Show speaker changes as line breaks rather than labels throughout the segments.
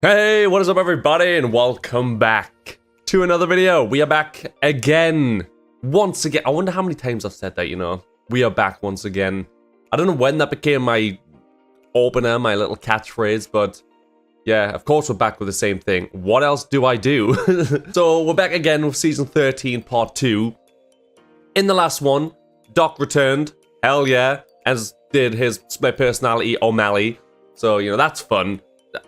Hey, what is up everybody, and welcome back to another video. We are back again. Once again. I wonder how many times I've said that, you know. We are back once again. I don't know when that became my opener, my little catchphrase, but yeah, of course we're back with the same thing. What else do I do? So we're back again with Season 13, Part 2. In the last one, Doc returned. Hell yeah. As did his split personality, O'Malley. So, you know, that's fun.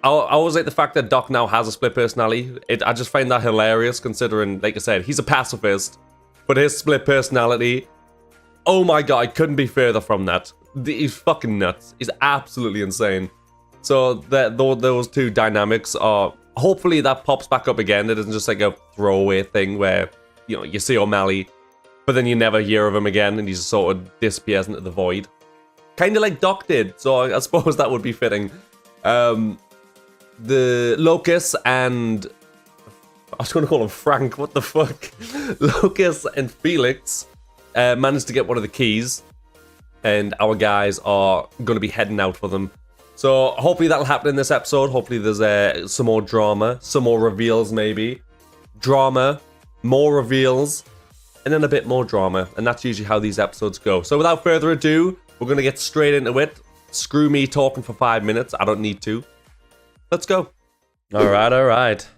I always like the fact that Doc now has a split personality. I just find that hilarious considering, like I said, he's a pacifist. But his split personality, oh my god, I couldn't be further from that. He's fucking nuts. He's absolutely insane. So those two dynamics are, hopefully that pops back up again. It isn't just like a throwaway thing where, you know, you see O'Malley, but then you never hear of him again and he just sort of disappears into the void. Kind of like Doc did, so I suppose that would be fitting. The Locus and... I was going to call him Frank, what the fuck? Locus and Felix managed to get one of the keys. And our guys are going to be heading out for them. So hopefully that'll happen in this episode. Hopefully there's some more drama. Some more reveals maybe. Drama. More reveals. And then a bit more drama. And that's usually how these episodes go. So without further ado, we're going to get straight into it. Screw me talking for 5 minutes. I don't need to. Let's go. Alright.
But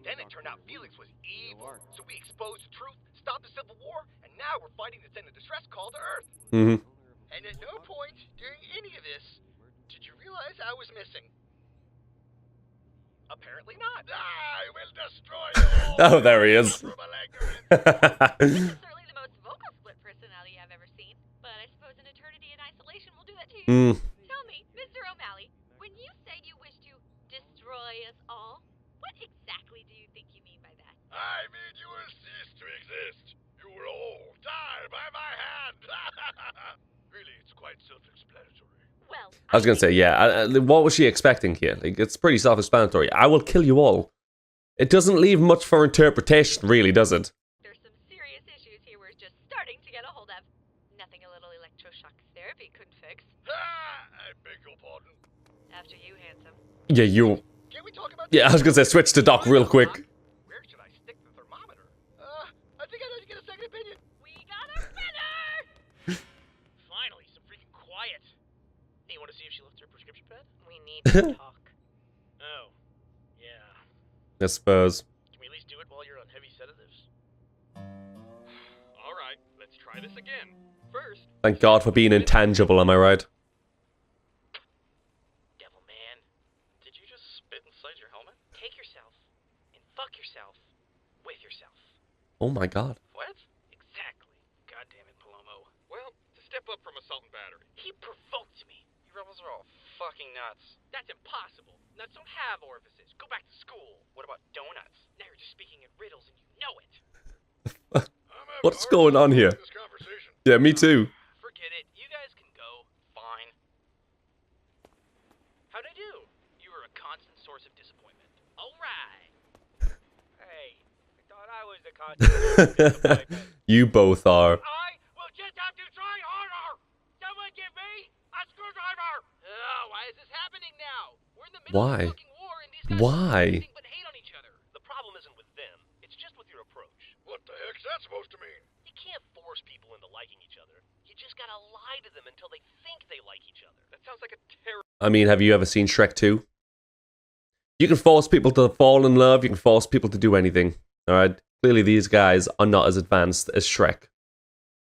then it turned out Felix was evil, so we exposed the truth, stopped the Civil War, and now we're fighting to send a distress call to Earth. And at no point during any of this did you realize I was missing. Apparently not. I will destroy you all.
Oh, there he is.
Certainly the most vocal split personality I've ever seen, but I suppose an eternity in isolation will do that to you. Tell me, Mr. O'Malley, when you say you wish to destroy us all, what exactly do you think you mean by that?
I mean you will cease to exist. You will all die by my hand. Really, it's quite self-explanatory.
Well,
I was going to say, yeah. What was she expecting here? Like, it's pretty self-explanatory. I will kill you all. It doesn't leave much for interpretation, really, does it?
there's some serious issues here we're just starting to get a hold of. Nothing a little electroshock therapy couldn't fix.
I beg your pardon.
After you, handsome.
Yeah, you...
Can we talk about
Yeah, I was going to say, switch to Doc real quick.
Where should I stick the thermometer? I think I need to get a second opinion.
We got a winner!
Finally, some freaking quiet. Hey, you want to see if she left her prescription pad?
We need to talk.
Oh, yeah.
I suppose.
Can we at least do it while you're on heavy sedatives? All right, let's try this again. First,
Thank God for being intangible, am I right?
devil man, did you just spit inside your helmet?
Take yourself and fuck yourself with yourself.
Oh my God.
What? Exactly. God damn it, Palomo. Well, to step up from assault and battery. He provoked me. You rebels are all fucking nuts. That's impossible. Nuts don't have orifices. Go back to school. What about donuts? Now you're just speaking in riddles and you know it.
What's going on here? Yeah, me too.
Forget it. You guys can go. Fine. How'd I do? You were a constant source of disappointment. All right. Hey, I thought I was the constant source of disappointment.
You both are.
I will just have to try harder. Someone give me a screwdriver. Oh, why is this happening now? We're in the middle
Why?
of a fucking war and these guys
Why?
do nothing but hate on each other. The problem isn't with them. It's just with your approach. What the heck's that supposed to mean? You can't force people into liking each other. You just gotta lie to them until they think they like each other. That sounds like a terrible...
I mean, have you ever seen Shrek 2? You can force people to fall in love, you can force people to do anything. Alright? Clearly these guys are not as advanced as Shrek.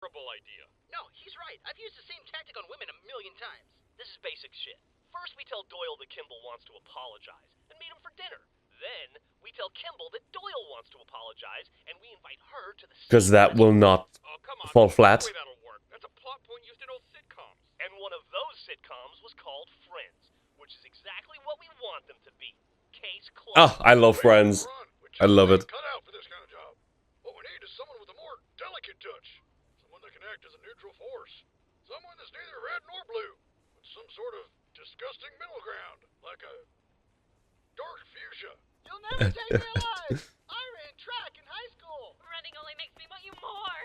idea. No, he's right. I've used the same tactic on women a million times. This is basic shit. First, we tell Doyle that Kimball wants to apologize and meet him for dinner. Then, we tell Kimball that Doyle wants to apologize and we invite her to the...
Because that will not fall flat.
That'll work. That's a plot point used in old sitcoms. And one of those sitcoms was called Friends, which is exactly what we want them to be. Case closed.
Oh, I love Friends. I love it.
Cut out for this kind of job. What we need is someone with a more delicate touch. Someone that can act as a neutral force. Someone that's neither red nor blue. But some sort of disgusting middle ground. Like a dark fuchsia.
You'll never take me alive. I ran track in high school.
Running only makes me want you more.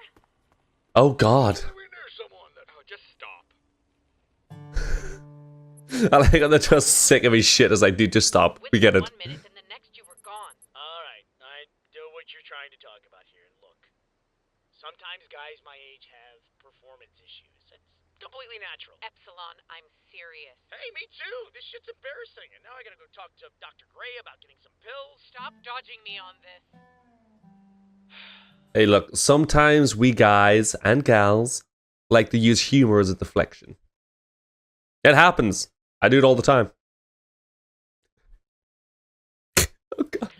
Oh God.
We knew someone that...
Oh, just stop.
I like how they're just sick of his shit as like, dude, just stop. We get it.
1 minute and the next you were gone.
Alright, I know what you're trying to talk about here. Look, sometimes guys my age have performance issues. It's completely natural.
Epsilon, I'm serious.
Hey, me too. This shit's embarrassing. And now I gotta go talk to Dr. Gray about getting some pills.
Stop dodging me on this.
Hey, look, sometimes we guys and gals like to use humor as a deflection. It happens. I do it all the time. Oh, God.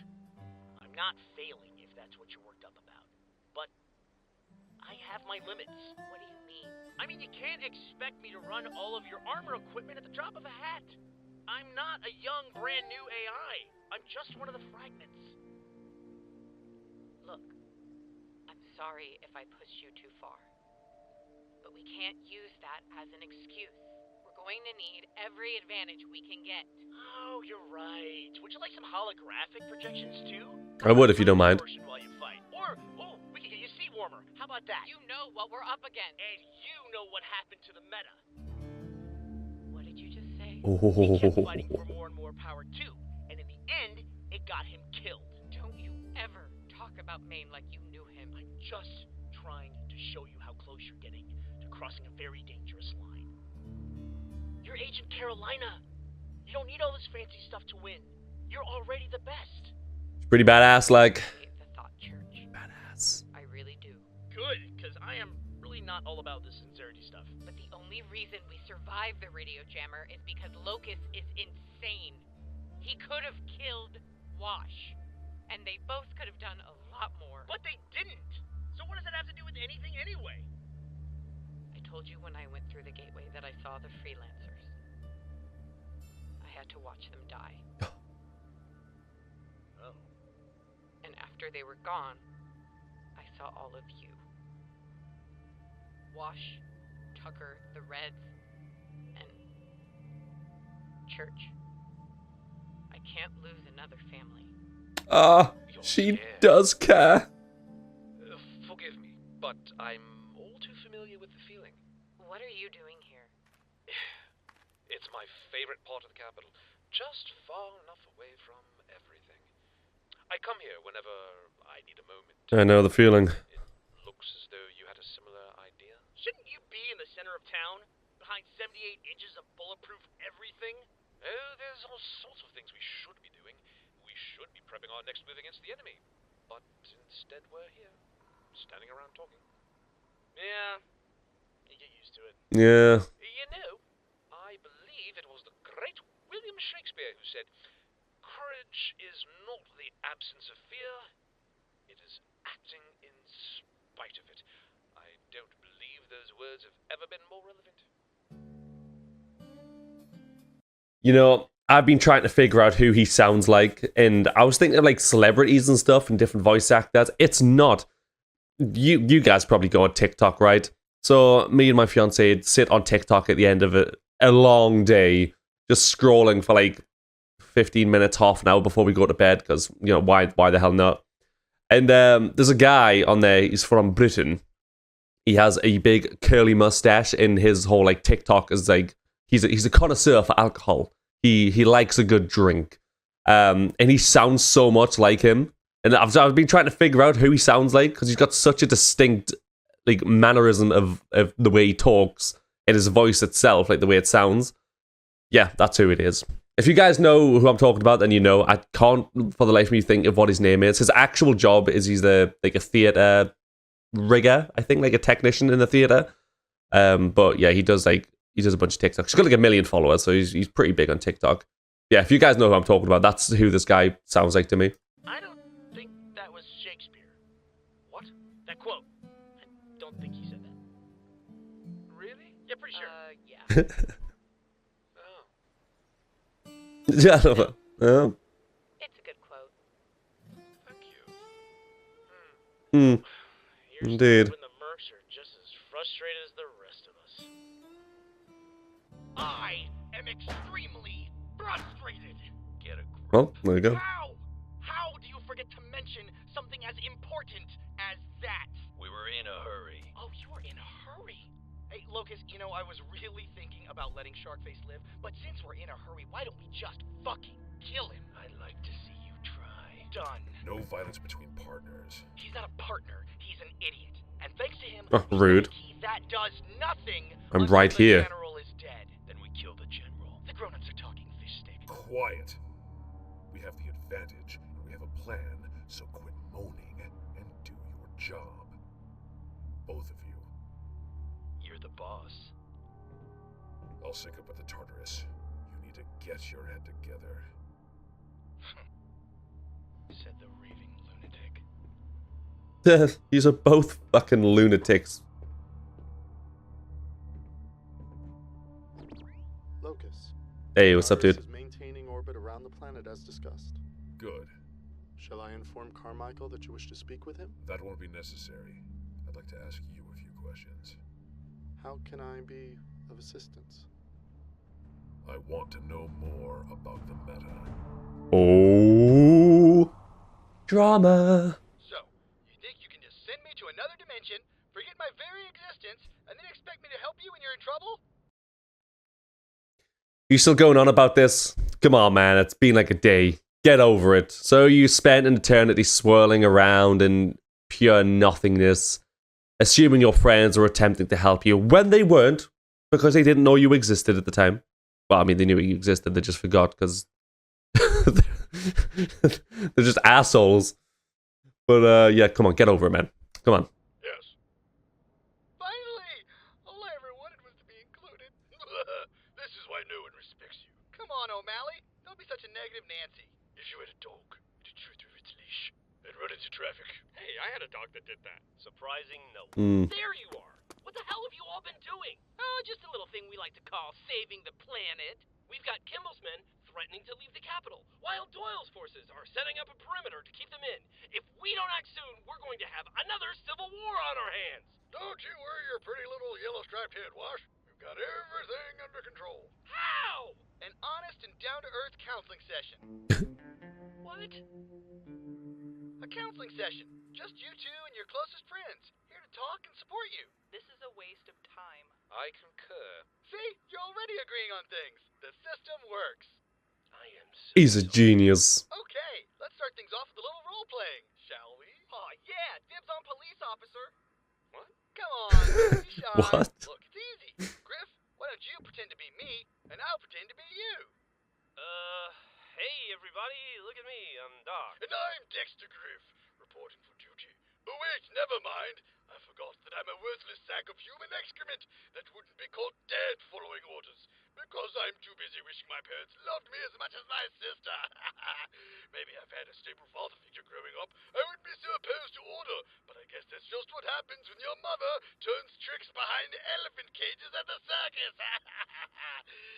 I'm not failing if that's what you're worked up about. But I have my limits.
What do you mean?
I mean, you can't expect me to run all of your armor equipment at the drop of a hat. I'm not a young, brand new AI. I'm just one of the fragments.
Look, I'm sorry if I pushed you too far. But we can't use that as an excuse. We're going to need every advantage we can get.
Oh, you're right. Would you like some holographic projections too?
I would if you don't mind.
While you fight. Or, oh, we can get you seat warmer. How about that?
You know what we're up against.
And you know what happened to the meta.
What did you just say?
He kept fighting for more and more power too. And in the end, it got him killed.
Don't you ever talk about Maine like you knew him.
I'm just trying to show you how close you're getting to crossing a very dangerous line. You're Agent Carolina. You don't need all this fancy stuff to win. You're already the best.
It's pretty badass, like.
I hate the thought, Church.
Badass.
I really do.
Good, because I am really not all about this sincerity stuff.
But the only reason we survived the radio jammer is because Locust is insane. He could have killed Wash. And they both could have done a lot more.
But they didn't. So what does that have to do with anything anyway?
I told you when I went through the gateway that I saw the freelancers. I had to watch them die.
Oh.
And after they were gone, I saw all of you. Wash, Tucker, the Reds, and Church. I can't lose another family.
She does care.
Forgive me, but I'm all too familiar with the feeling.
What are you doing here?
It's my favorite part of the capital, just far enough away from everything. I come here whenever I need a moment.
I know the feeling.
It looks as though you had a similar idea.
Shouldn't you be in the center of town, behind 78 inches of bulletproof everything?
Oh, there's all sorts of things we should be doing. We should be prepping our next move against the enemy. But instead we're here, standing around talking.
Yeah, you get used to it.
Yeah.
You know, I believe it was the great William Shakespeare who said, "Courage is not the absence of fear, it is acting in spite of it." I don't believe those words have ever been more relevant.
You know, I've been trying to figure out who he sounds like, and I was thinking of like celebrities and stuff and different voice actors. It's not. You guys probably go on TikTok, right? So me and my fiance sit on TikTok at the end of a long day, just scrolling for like 15 minutes, half an hour before we go to bed, because, you know, why the hell not? And there's a guy on there, he's from Britain. He has a big curly mustache, and his whole like TikTok is like, he's a connoisseur for alcohol. He likes a good drink. And he sounds so much like him. And I've been trying to figure out who he sounds like, because he's got such a distinct like mannerism of the way he talks and his voice itself, like the way it sounds. Yeah, that's who it is. If you guys know who I'm talking about, then you know. I can't for the life of me think of what his name is. His actual job is he's a theater rigger, I think, like a technician in the theater. But yeah, he does a bunch of TikToks. He's got like 1 million followers, so he's pretty big on TikTok. Yeah, if you guys know who I'm talking about, that's who this guy sounds like to me.
I don't think that was Shakespeare. What? That quote. I don't think he said that.
Really?
Yeah, pretty sure.
Yeah.
Oh,
Yeah, I love it. Oh.
It's a good quote.
thank you.
Here's
Indeed.
when the mercs are just as frustrated as the rest of us. I am extremely frustrated.
Get a grip.
Well, there you go.
How do you forget to mention something as important as that?
We were in a hurry.
Oh, you were in a hurry. Hey, Locust, you know, I was really thinking about letting Sharkface live, but since we're in a hurry, why don't we just fucking kill him? I'd like to see you try. Done.
No violence between partners.
He's not a partner. He's an idiot. And thanks to him,
Oh, rude.
that does nothing.
I'm right here.
The general is dead. Then we kill the general. The grown-ups are talking fish stick.
Quiet. We have the advantage, and we have a plan, so quit moaning and do your job. Both of you.
You're the boss.
I'll sync up with the Tartarus. You need to get your head together.
Said the raving lunatic.
These are both fucking lunatics.
Locus.
Hey, what's up,
Tartarus
dude?
is maintaining orbit around the planet as discussed.
Good.
Shall I inform Carmichael that you wish to speak with him?
That won't be necessary. I'd like to ask you a few questions.
How can I be of assistance?
I want to know more about the meta.
Oh, drama.
So, you think you can just send me to another dimension, forget my very existence, and then expect me to help you when you're in trouble?
You still going on about this? Come on, man. It's been like a day. Get over it. So you spent an eternity swirling around in pure nothingness, assuming your friends were attempting to help you when they weren't, because they didn't know you existed at the time. Well, I mean, they knew you existed. They just forgot because they're just assholes. But yeah, come on, get over it, man. Come on.
Yes.
Finally! All I ever wanted was to be included.
This is why no one respects you.
Come on, O'Malley. Don't be such a negative Nancy.
If you had a dog, it'd chew through its leash and run into traffic.
Hey, I had a dog that did that. Surprising no.
There you are. What the hell have you all been doing? Oh, just a little thing we like to call saving the planet. We've got Kimball's men threatening to leave the capital, while Doyle's forces are setting up a perimeter to keep them in. If we don't act soon, we're going to have another civil war on our hands.
Don't you worry your pretty little yellow-striped head, Wash. We've got everything under control.
How? An honest and down-to-earth counseling session. What? A counseling session. Just you two and your closest friends. Here to talk and support you.
This is a waste of time.
I concur.
See? You're already agreeing on things. The system works.
I am so
He's a genius.
Okay, let's start things off with a little role-playing, shall we? Oh yeah, dibs on police officer.
What?
Come on, don't be shy.
What?
Look, it's easy. Griff, why don't you pretend to be me, and I'll pretend to be you.
Hey everybody, look at me, I'm Doc.
And I'm Dexter Griff, reporting for duty. Oh wait, never mind. I forgot that I'm a worthless sack of human excrement that wouldn't be caught dead following orders. Because I'm too busy wishing my parents loved me as much as my sister. Maybe if I had a stable father figure growing up, I wouldn't be so opposed to order. But I guess that's just what happens when your mother turns tricks behind elephant cages at the circus.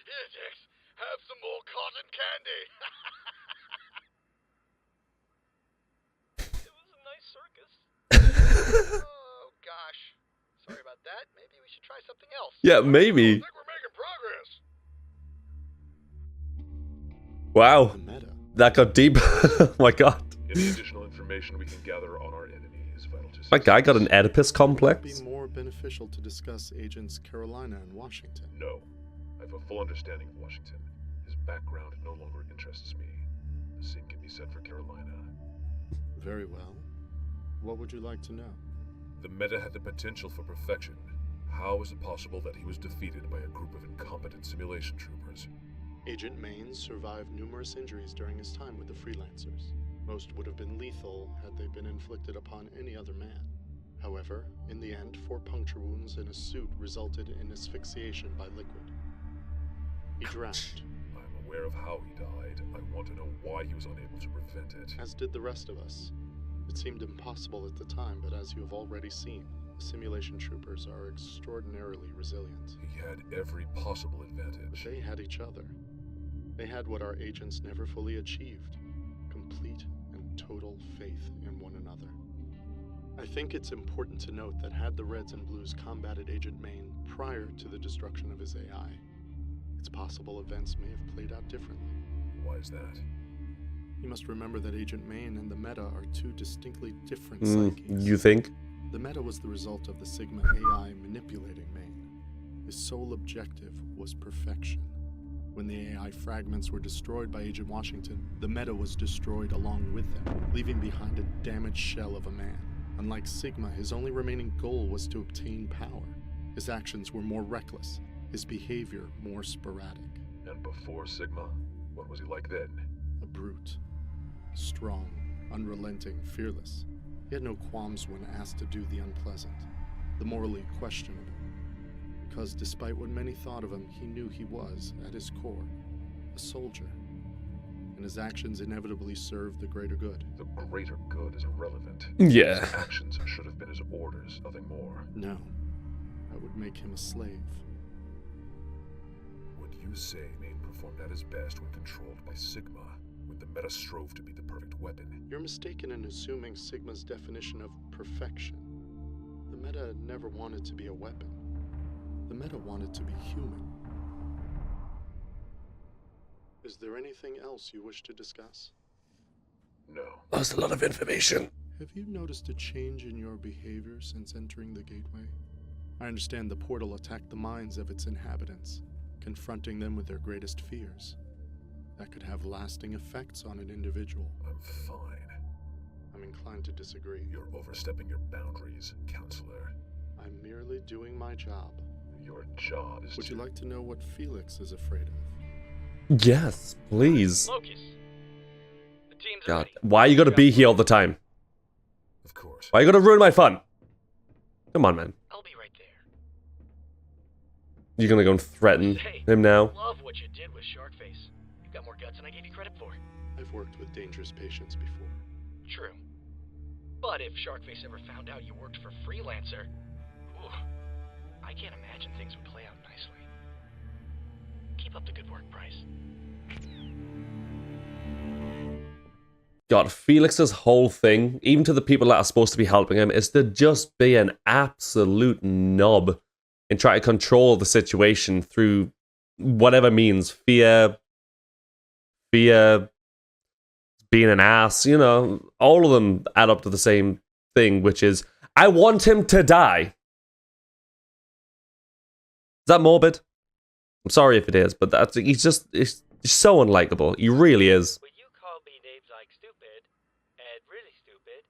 Here, Dex, have some more cotton candy.
It was a nice circus.
Oh gosh, sorry about that. Maybe we should try something else.
Yeah,
I
maybe.
think we're making progress.
Wow,
The meta.
that got deep. Oh my god.
Any additional information we can gather on our enemy is vital to
My guy got an Oedipus
Would it
complex.
be more beneficial to discuss Agents Carolina and Washington?
No. I have a full understanding of Washington. His background no longer interests me. The same can be said for Carolina.
Very well. What would you like to know?
The meta had the potential for perfection. How is it possible that he was defeated by a group of incompetent simulation troopers?
Agent Maines survived numerous injuries during his time with the Freelancers. Most would have been lethal had they been inflicted upon any other man. However, in the end, 4 puncture wounds in his suit resulted in asphyxiation by liquid. He drowned,
I'm aware of how he died. I want to know why he was unable to prevent it.
as did the rest of us. It seemed impossible at the time, but as you have already seen, the simulation troopers are extraordinarily resilient.
He had every possible advantage.
They had each other. They had what our agents never fully achieved: complete and total faith in one another. I think it's important to note that had the Reds and Blues combated Agent Maine prior to the destruction of his AI, it's possible events may have played out differently.
Why is that?
You must remember that Agent Maine and the Meta are 2 distinctly different psyches.
You think?
The Meta was the result of the Sigma AI manipulating Maine. His sole objective was perfection. When the AI fragments were destroyed by Agent Washington, the meta was destroyed along with them, leaving behind a damaged shell of a man. Unlike Sigma, his only remaining goal was to obtain power. His actions were more reckless, his behavior more sporadic.
And before Sigma, what was he like then?
A brute. Strong, unrelenting, fearless. He had no qualms when asked to do the unpleasant, the morally questionable. Because despite what many thought of him, he knew he was, at his core, a soldier. And his actions inevitably served the greater good.
The greater good is irrelevant.
Yeah.
His actions should have been his orders, nothing more.
No. That would make him a slave.
Would you say Maine performed at his best when controlled by Sigma, when the meta strove to be the perfect weapon?
You're mistaken in assuming Sigma's definition of perfection. The meta never wanted to be a weapon. The meta wanted to be human. Is there anything else you wish to discuss?
No.
That's a lot of information.
Have you noticed a change in your behavior since entering the gateway? I understand the portal attacked the minds of its inhabitants, confronting them with their greatest fears. That could have lasting effects on an individual.
I'm fine.
I'm inclined to disagree.
You're overstepping your boundaries, counselor.
I'm merely doing my job.
Your job is
Would
to...
you like to know what Felix is afraid of?
Yes, please.
Locus. The team's
God,
ready.
why you gotta be here all the time?
Of course.
Why you gotta ruin my fun? Come on, man.
I'll be right there.
You're gonna go and threaten him now?
Love what you did with Sharkface. You've got more guts than I gave you credit for.
I've worked with dangerous patients before.
True. But if Sharkface ever found out you worked for Freelancer, ooh, I can't imagine things would play out nicely. Keep up the good work, Bryce.
God, Felix's whole thing, even to the people that are supposed to be helping him, is to just be an absolute knob and try to control the situation through whatever means. Fear, being an ass, you know, all of them add up to the same thing, which is, I want him to die. Is that morbid? I'm sorry if it is, but he's so unlikable. He really is.
When you call me names like stupid and really stupid,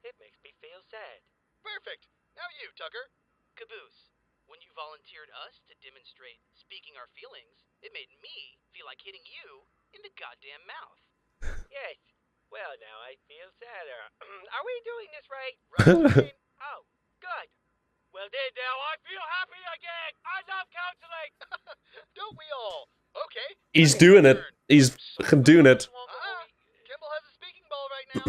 it makes me feel sad. Perfect. Now you, Tucker. Caboose. When you volunteered us to demonstrate speaking our feelings, it made me feel like hitting you in the goddamn mouth. Yes. Well, now I feel sadder. Are we doing this right? Right? Oh, good. Well, then now I feel happy again. I love counseling. Don't we all? Okay.
He's doing it. He's fucking doing it.
Kimball has a speaking ball right now.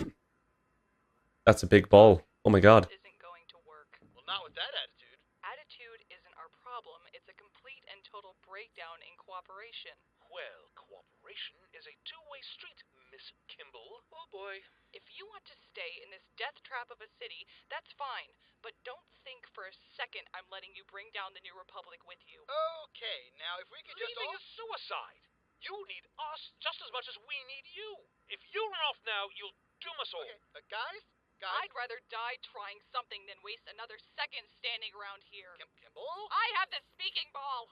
That's a big ball. Oh my god.
Isn't going to work.
Well, not with that attitude.
Attitude isn't our problem. It's a complete and total breakdown in cooperation.
Well, cooperation is a two-way street, Miss Kimball.
Oh boy.
If you want to stay in this death trap of a city, that's fine. But don't think for a second I'm letting you bring down the New Republic with you.
Okay, now if we could just
Leaving
all...
is suicide. You need us just as much as we need you. If you run off now, you'll doom us all.
Okay, guys?
I'd rather die trying something than waste another second standing around here.
Kimball?
I have the speaking ball!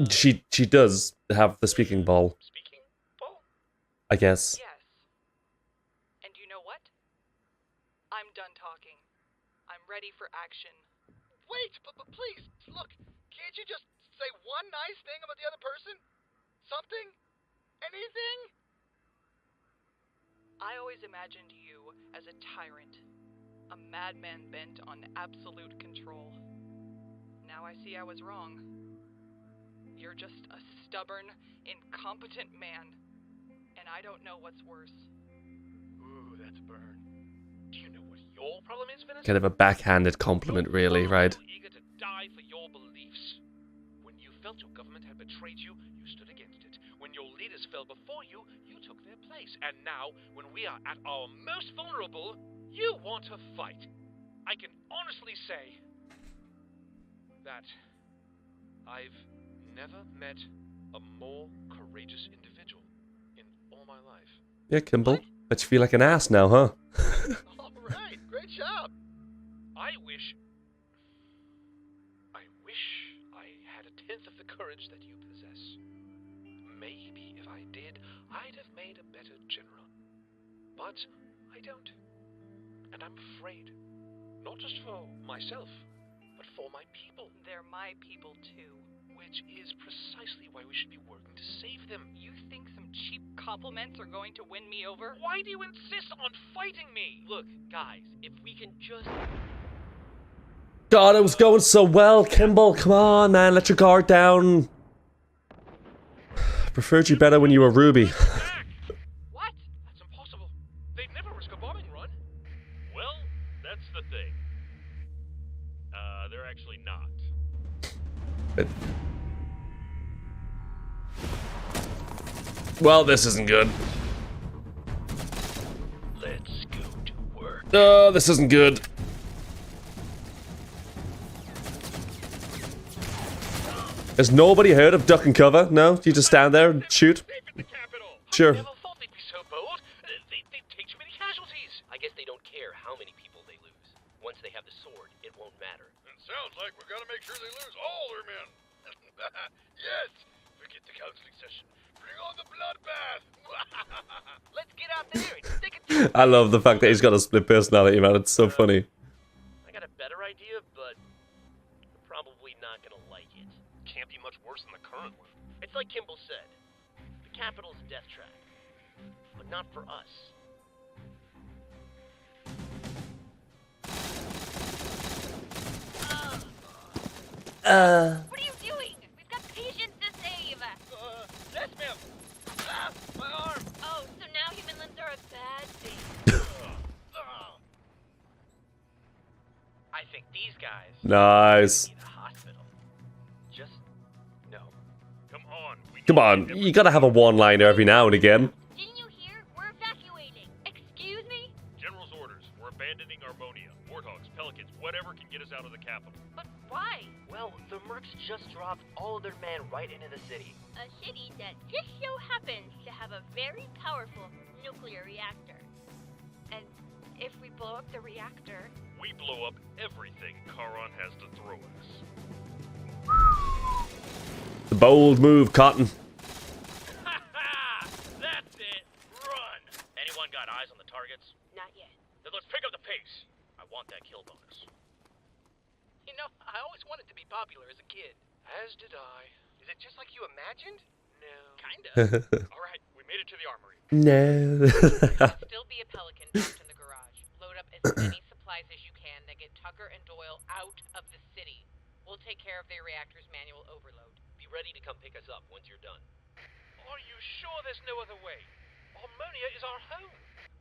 She does have the speaking ball,
Speaking, Paul?
I guess.
Yes. And you know what? I'm done talking. I'm ready for action.
Wait, but please, look, can't you just say one nice thing about the other person? Something? Anything?
I always imagined you as a tyrant, a madman bent on absolute control. Now I see I was wrong. You're just a stubborn, incompetent man, and I don't know what's worse.
Ooh, that's a burn.
Do you know what your problem is, Vanessa?
Kind of a backhanded compliment, really, right?
Eager to die for your beliefs. When you felt your government had betrayed you, you stood against it. When your leaders fell before you, you took their place. And now, when we are at our most vulnerable, you want to fight. I can honestly say that I've never met a more courageous individual in all my life.
Yeah, Kimball. Bet you feel like an ass now, huh?
All right, great job.
I wish provide a better general. But I don't. And I'm afraid. Not just for myself, but for my people.
They're my people too.
Which is precisely why we should be working to save them.
You think some cheap compliments are going to win me over?
Why do you insist on fighting me?
Look, guys, if we can just...
God, it was going so well, Kimball. Come on, man, let your guard down. I preferred you better when you were Ruby.
What? That's impossible. They'd never risk a bombing run.
Well, that's the thing. They're actually not.
Well, this isn't good.
Let's go to work.
No, this isn't good. Has nobody heard of duck and cover? No? You just stand there and shoot? Sure.
I never thought they'd be so bold. They'd take too many casualties.
I guess they don't care how many people they lose. Once they have the sword, it won't matter.
It sounds like we gotta make sure they lose all their men. Yes! Forget the counseling session. Bring on the bloodbath!
Let's get out there and stick it to
I love the fact that he's got a split personality, man. It's so funny.
I got a better idea, but you're probably not gonna like it.
Can't be much worse than the current one.
It's like Kimball said. The capital's a death trap. But not for us.
What are you doing? We've got patients to save.
Yes, ma'am. Ah, my arm.
Oh, so now human limbs are a bad thing.
I think these guys
Nice.
need a hospital. Just no.
Come on.
Come on, you gotta have a one-liner every now and again.
Didn't you hear? We're evacuating. Excuse me?
General's orders. We're abandoning Armonia. Warthogs, Pelicans, whatever can get us out of the capital.
But why?
Well, the mercs just dropped all of their men right into the city.
A city that just so happens to have a very powerful nuclear reactor.
And if we blow up the reactor,
We blow up everything Charon has to throw at us.
The bold move, Cotton.
That's it. Run. Anyone got eyes on the targets?
Not yet.
Then let's pick up the pace. I want that kill bonus.
you know, I always wanted to be popular as a kid.
As did I.
Is it just like you imagined?
No.
Kinda.
All right, we made it to the armory.
No.
Still be a Pelican docked in the garage. Load up as many supplies as you can, then get Tucker and Doyle out of the city. We'll take care of their reactor's manual overload.
Be ready to come pick us up once you're done.
Are you sure there's no other way? Armonia is our home.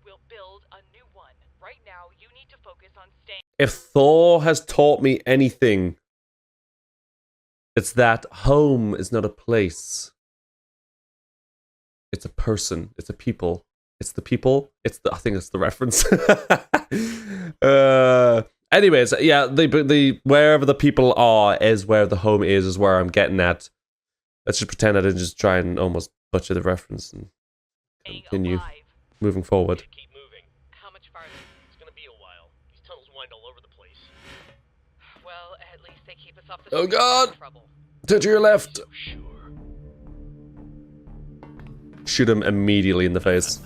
We'll build a new one. Right now, you need to focus on staying.
If Thor has taught me anything, it's that home is not a place. It's a person. It's a people. It's the people. It's the. I think it's the reference. Anyways, yeah, the wherever the people are is where the home is where I'm getting at. Let's just pretend I didn't just try and almost butcher the reference and continue moving forward.
Keep moving.
How much farther?
It's gonna be a while. These tunnels wind all over the place.
Well, at least they keep us off the
Oh
streets
God!
of trouble.
To your left.
So sure.
Shoot him immediately in the face.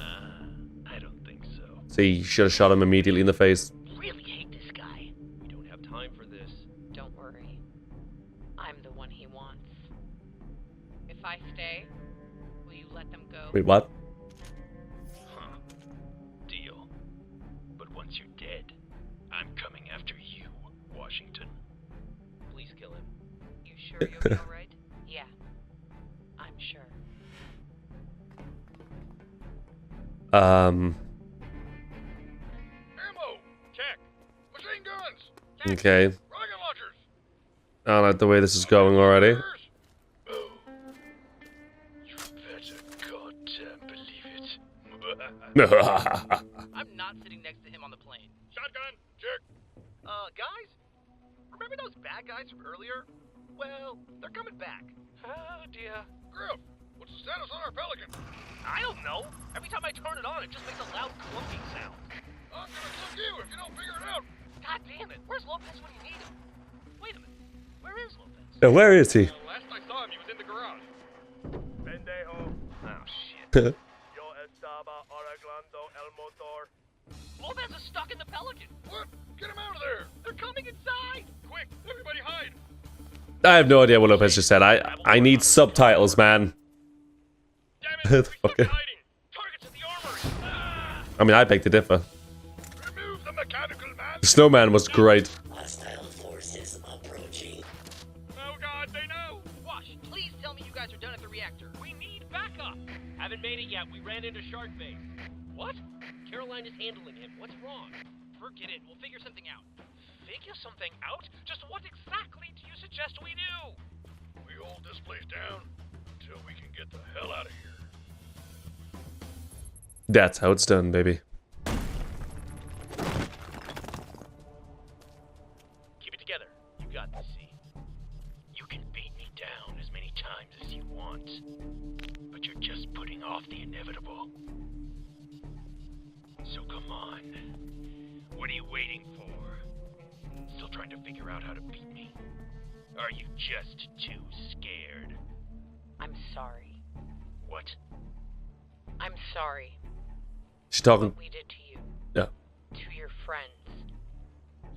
I don't think so.
See, you should have shot him immediately in the face.
Really hate this guy. We don't have time for this.
Don't worry. I'm the one he wants. If I stay, will you let them go?
Wait, what?
Huh. Deal. But once you're dead, I'm coming after you, Washington. Please kill him.
You sure you'll be alright? Yeah. I'm sure.
Ammo! Check! Machine guns!
Okay.
Rocket launchers!
I don't like the way this is going already.
Oh. You better goddamn believe it.
I'm not sitting next to him on the plane.
Shotgun! Check!
Guys? Remember those bad guys from earlier? Well, they're coming back.
Oh dear.
Griff! What's the status on our Pelican?
I don't know. Every time I turn it on, it just makes a loud clunking sound.
I'm gonna cook you if you don't figure it out!
God damn it. Where's Lopez when you need him? Wait a minute. Where is Lopez?
Now, where is he?
Last I saw him, he was in the garage.
Pendejo,
Oh, shit.
yo está
Quick, everybody hide!
I have no idea what Lopez just said. I need subtitles, man.
Damn it, we suck at hiding! Targets at the armory! Ah!
I mean, I beg to differ.
Remove the mechanical man.
The snowman was great.
Hostile forces approaching.
Oh god, they know!
Wash, please tell me you guys are done at the reactor.
We need backup!
Haven't made it yet. We ran into Shark Face.
What?
Caroline is handling him. What's wrong? Forget it. We'll figure something out.
Figure something out? Just what exactly do you suggest we do?
We hold this place down until we can get the hell out of here.
That's how it's done, baby.
Keep it together. You got this, see? You can beat me down as many times as you want, but you're just putting off the inevitable. So come on. What are you waiting for? Still trying to figure out how to beat me? Are you just too scared?
I'm sorry.
What?
I'm sorry.
She's talking.
What we did to you.
Yeah.
To your friends.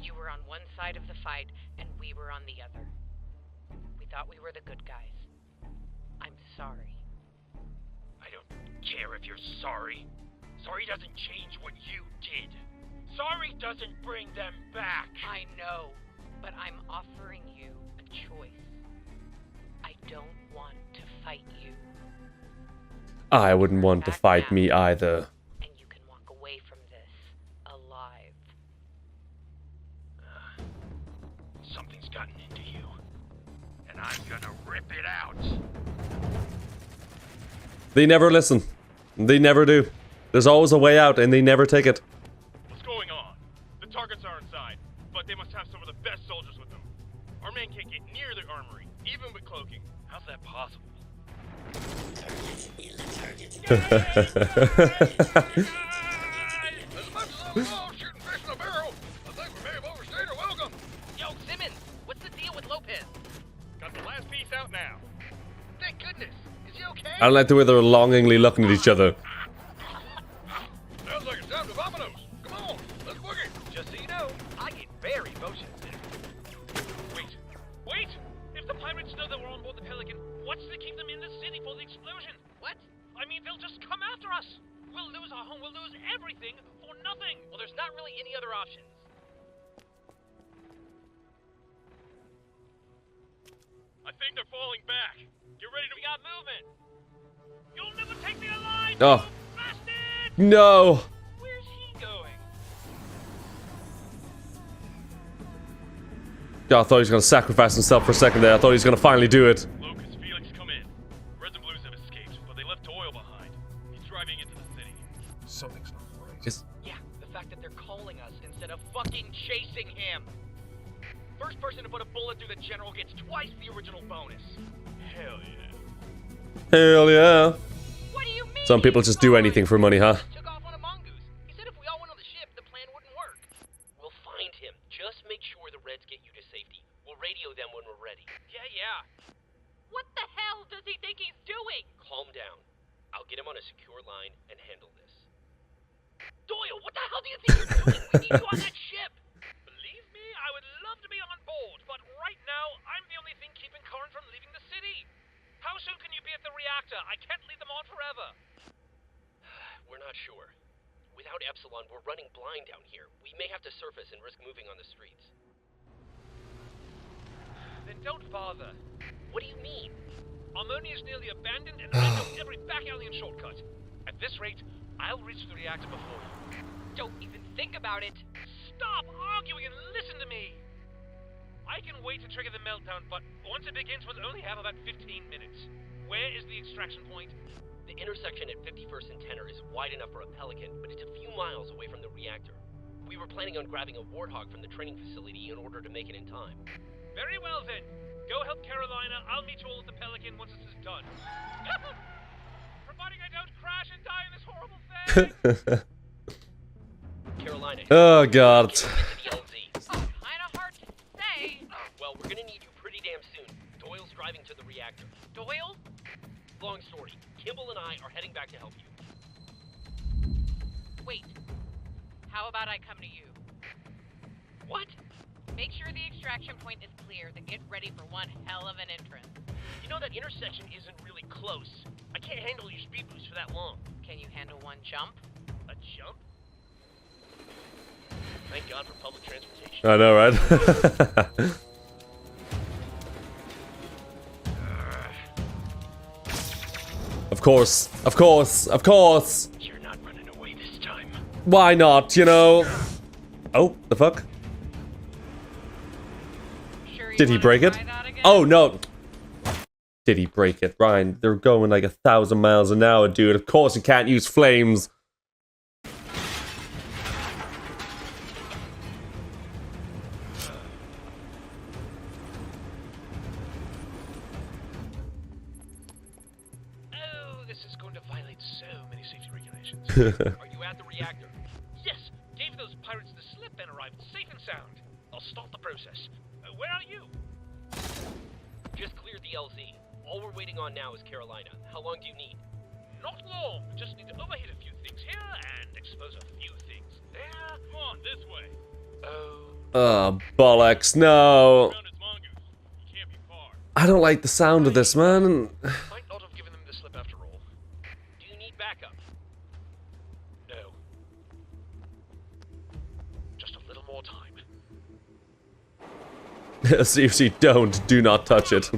You were on one side of the fight, and we were on the other. We thought we were the good guys. I'm sorry.
I don't care if you're sorry. Sorry doesn't change what you did. Sorry doesn't bring them back.
I know, but I'm offering you a choice. I don't want to fight you.
I wouldn't want to fight me either.
And you can walk away from this alive.
Something's gotten into you, and I'm gonna rip it out.
They never listen. They never do. There's always a way out, and they never take it.
What's going on? The targets are inside, but they must have some of the best soldiers with them. Our men can't get near the armory, even with cloaking. How's that possible?
As much as I love shooting fish in a barrel, I think we may have overstayed our welcome.
Yo, Simmons, what's the deal with Lopez?
Got the last piece out now.
Thank goodness. Is he okay?
I don't like the way they're longingly looking at each other.
Sounds like it's time to Vominos. Come on, let's boogie.
Just so you know, I get very motion sick. Wait, wait! If the pirates know that we're on board the Pelican, what's to keep them in the city for the explosion?
What?
I mean, they'll just come after us. We'll lose our home, we'll lose everything for nothing.
Well, there's not really any other options.
I think they're falling back. Get ready to... We got movement. You'll never take me alive,
Oh.
you bastard!
No!
Where's he going?
God, I thought he was going to sacrifice himself for a second there. I thought he was going to finally do it.
Locust, Felix, come in. Reds and Blues have escaped, but they left Doyle behind. He's driving into the city.
Something's not right.
Yeah, the fact that they're calling us instead of fucking chasing him. First person to put a bullet through the general gets twice the original bonus.
Hell yeah.
Hell yeah.
What do you mean?
Some people just do anything for money, huh?
Took off on a mongoose. He said if we all went on the ship, the plan wouldn't work. We'll find him. Just make sure the Reds get you to safety. We'll radio them when we're ready.
Yeah.
What the hell does he think he's doing?
Calm down. I'll get him on a secure line and handle this. Doyle, what the hell do you think you're doing? We need you on that ship.
Believe me, I would love to be on board, but right now, I'm the only thing keeping Corin from leaving the city. How soon can you be at the reactor? I can't leave them on forever.
We're not sure. Without Epsilon, we're running blind down here. We may have to surface and risk moving on the streets.
Then don't bother.
What do you mean?
Armonia's nearly abandoned, and I know every back alley and shortcut. At this rate, I'll reach the reactor before you.
Don't even think about it.
Stop arguing and listen to me! I can wait to trigger the meltdown, but once it begins, we'll only have about 15 minutes. Where is the extraction point?
The intersection at 51st and Tenor is wide enough for a Pelican, but it's a few miles away from the reactor. We were planning on grabbing a Warthog from the training facility in order to make it in time.
Very well then. Go help Carolina. I'll meet you all at the Pelican once this is done. Providing I don't crash and die in this horrible thing.
Carolina.
Oh, God.
Kinda hard to say. Well, we're gonna need you pretty damn soon. Doyle's driving to the reactor. Doyle? Long story. Kimball and I are heading back to help you.
Wait. How about I come to you?
What?
Make sure the extraction point is clear, then get ready for one hell of an entrance.
You know that intersection isn't really close. I can't handle your speed boost for that long.
Can you handle one jump?
A jump? Thank God for public transportation.
I know, right? Of course, of course, of course.
You're not running away this time.
Why not, you know? Oh, the fuck?
Sure
Did he break it? Oh, no. Did he break it? Ryan, they're going like 1,000 miles an hour, dude. Of course you can't use flames.
Are you at the reactor? Yes! Gave those pirates the slip and arrived safe and sound. I'll start the process. Where are you?
Just cleared the LZ. All we're waiting on now is Carolina. How long do you need?
Not long. Just need to overhit a few things here and expose a few things there. Come on, this way.
Oh, bollocks, no.
Around its mongoose. You can't be far.
I don't like the sound of this, man.
Might not have given them the slip after all.
Do you need backup?
No. Just a little more time.
Seriously, do not touch it.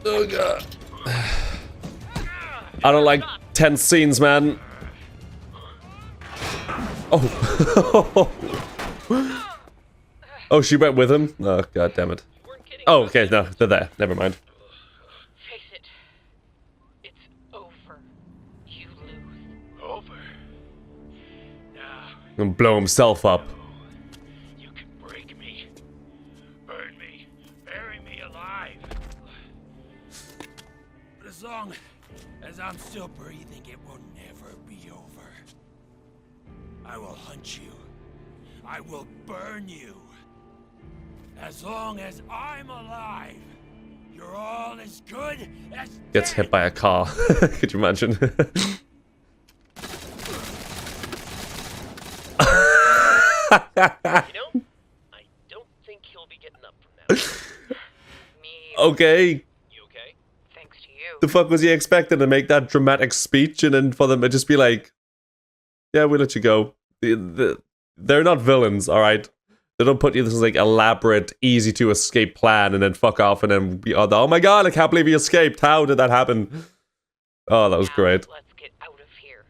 Oh god. I don't like tense scenes, man. Oh. Oh, she went with him? Oh, god damn it. Oh, okay, no, they're there. Never mind.
Face it. It's over. You lose.
Over? Now.
And blow himself up.
You can break me. Burn me. Bury me alive. But as long as I'm still breathing, it will never be over. I will hunt you. I will burn you. As long as I'm alive, you're all as good as
Gets hit by a car. Could you imagine?
You know, I don't think he'll be getting up from that.
Okay.
You okay?
Thanks to you.
The fuck was he expecting to make that dramatic speech and then for them to just be like, yeah, we'll let you go. They're not villains, alright? They don't put you this like elaborate, easy to escape plan and then fuck off and then be, oh my god, I can't believe he escaped. How did that happen? Oh, that was great.
Let's get out of here.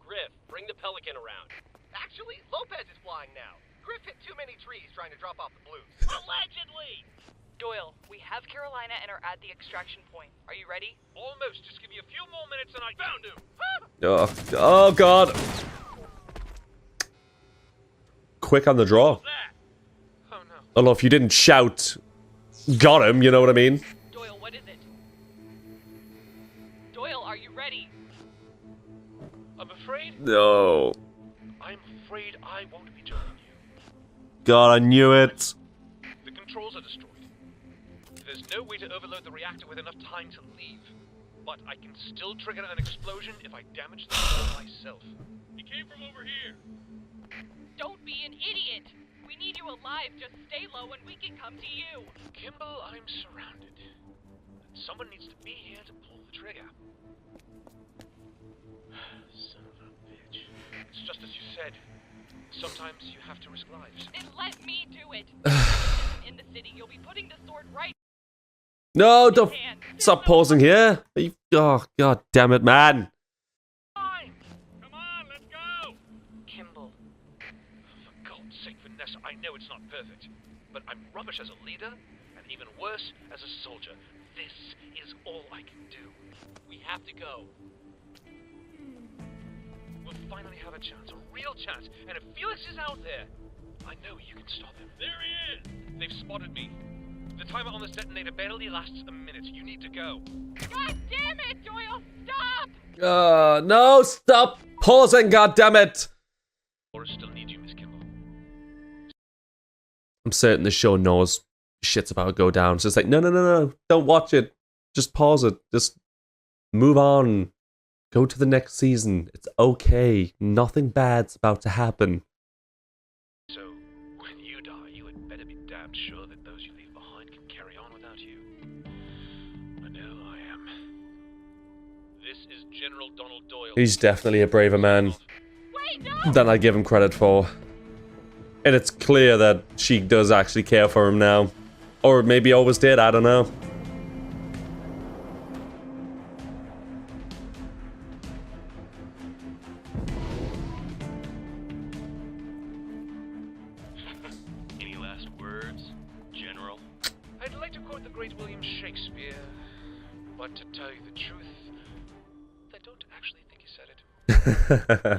Griff, bring the Pelican around. Actually, Lopez is flying now. Griff hit too many trees trying to drop off the blues. Allegedly!
Doyle, we have Carolina and are at the extraction point. Are you ready?
Almost. Just give me a few more minutes and I found him.
Oh god. Quick on the draw.
Oh no.
Although if you didn't shout, got him, you know what I mean?
Doyle, what is it? Doyle, are you ready?
I'm afraid.
No.
I'm afraid I won't be joining you.
God, I knew it.
The controls are destroyed. There's no way to overload the reactor with enough time to leave. But I can still trigger an explosion if I damage the core myself.
He came from over here.
Don't be an idiot! We need you alive, just stay low and we can come to you!
Kimball, I'm surrounded. Someone needs to be here to pull the trigger. Son of a bitch. It's just as you said. Sometimes you have to risk lives.
Then let me do it! In the city, you'll be putting the sword right.
No, don't stop pausing here. Are you, oh, god damn it, man.
Come on, let's go.
Kimball.
For God's sake, Vanessa, I know it's not perfect, but I'm rubbish as a leader, and even worse as a soldier. This is all I can do.
We have to go.
have a chance, a real chance. And if Felix is out there, I know you can stop him. There he is! They've spotted me. The timer on this detonator barely lasts a minute. You need to go.
God damn it, Doyle! Stop!
No, stop pausing, goddammit!
Or still need you, Miss Kimball.
I'm certain the show knows shit's about to go down. So it's like, no, don't watch it. Just pause it. Just move on. Go to the next season. It's okay. Nothing bad's about to happen.
So, when you die, you had better be damned sure that those you leave behind can carry on without you. I know I am. This is General Donald Doyle.
He's definitely a braver man
Wait, no!
than I give him credit for. And it's clear that she does actually care for him now. Or maybe always did, I don't know.
Any last words, General? I'd like to quote the great William Shakespeare, but to tell you the truth, I don't actually think he said it.
What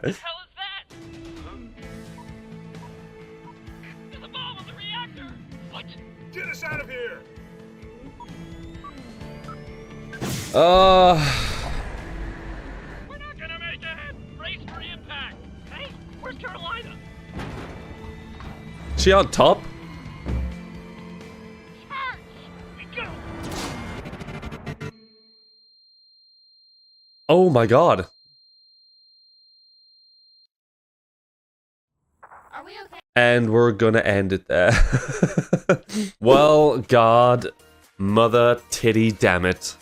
the hell is that? There's a bomb on the reactor!
What?
Get us out of here!
We're not gonna make it! Brace for impact! Hey, where's Carolina?
She on top?
Charge! We go!
Oh my god.
Are we okay?
And we're gonna end it there. Well, god, mother titty damn it.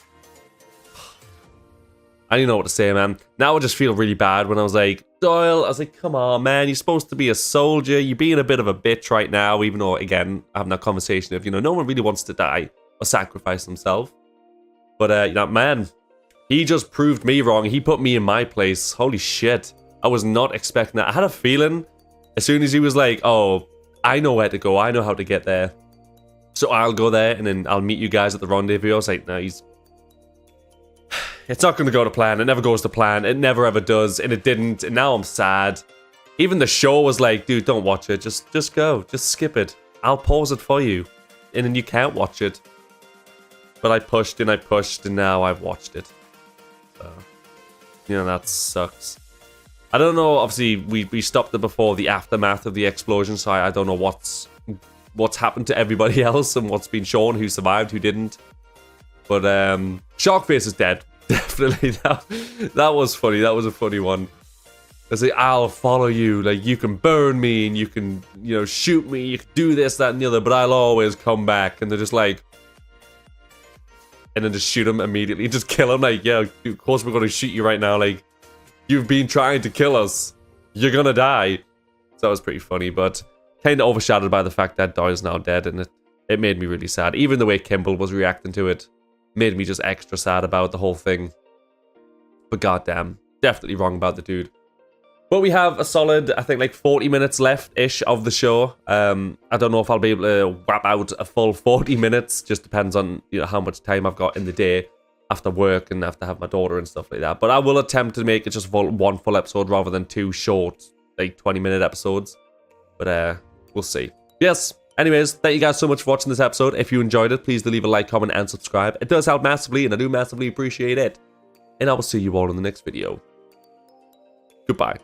I didn't know what to say, man. Now I just feel really bad when I was like, Doyle, I was like, come on, man, you're supposed to be a soldier. You're being a bit of a bitch right now, even though, again, having that conversation of, you know, no one really wants to die or sacrifice himself. But, you know, man, he just proved me wrong. He put me in my place. Holy shit. I was not expecting that. I had a feeling as soon as he was like, oh, I know where to go. I know how to get there. So I'll go there and then I'll meet you guys at the rendezvous. I was like, no, it's not going to go to plan. It never goes to plan. It never ever does. And it didn't. And now I'm sad. Even the show was like, dude, don't watch it. Just go. Just skip it. I'll pause it for you. And then you can't watch it. But I pushed and now I've watched it. So, you know, that sucks. I don't know. Obviously, we stopped it before the aftermath of the explosion. So I don't know what's happened to everybody else and what's been shown, who survived, who didn't. But Sharkface is dead. Definitely. That was funny. That was a funny one. I say, I'll follow you. Like, you can burn me and you can, you know, shoot me. You can do this, that, and the other, but I'll always come back. And they're just like, and then just shoot him immediately. Just kill him. Like, yeah, of course we're going to shoot you right now. Like, you've been trying to kill us. You're going to die. So that was pretty funny, but kind of overshadowed by the fact that Doyle's now dead. And it made me really sad. Even the way Kimball was reacting to it made me just extra sad about the whole thing. But goddamn, definitely wrong about the dude. But we have a solid, I think, like 40 minutes left-ish of the show. I don't know if I'll be able to wrap out a full 40 minutes. Just depends on, you know, how much time I've got in the day after work and after have my daughter and stuff like that. But I will attempt to make it just one full episode rather than two short, like 20-minute episodes. But we'll see. Yes. Anyways, thank you guys so much for watching this episode. If you enjoyed it, please do leave a like, comment, and subscribe. It does help massively, and I do massively appreciate it. And I will see you all in the next video. Goodbye.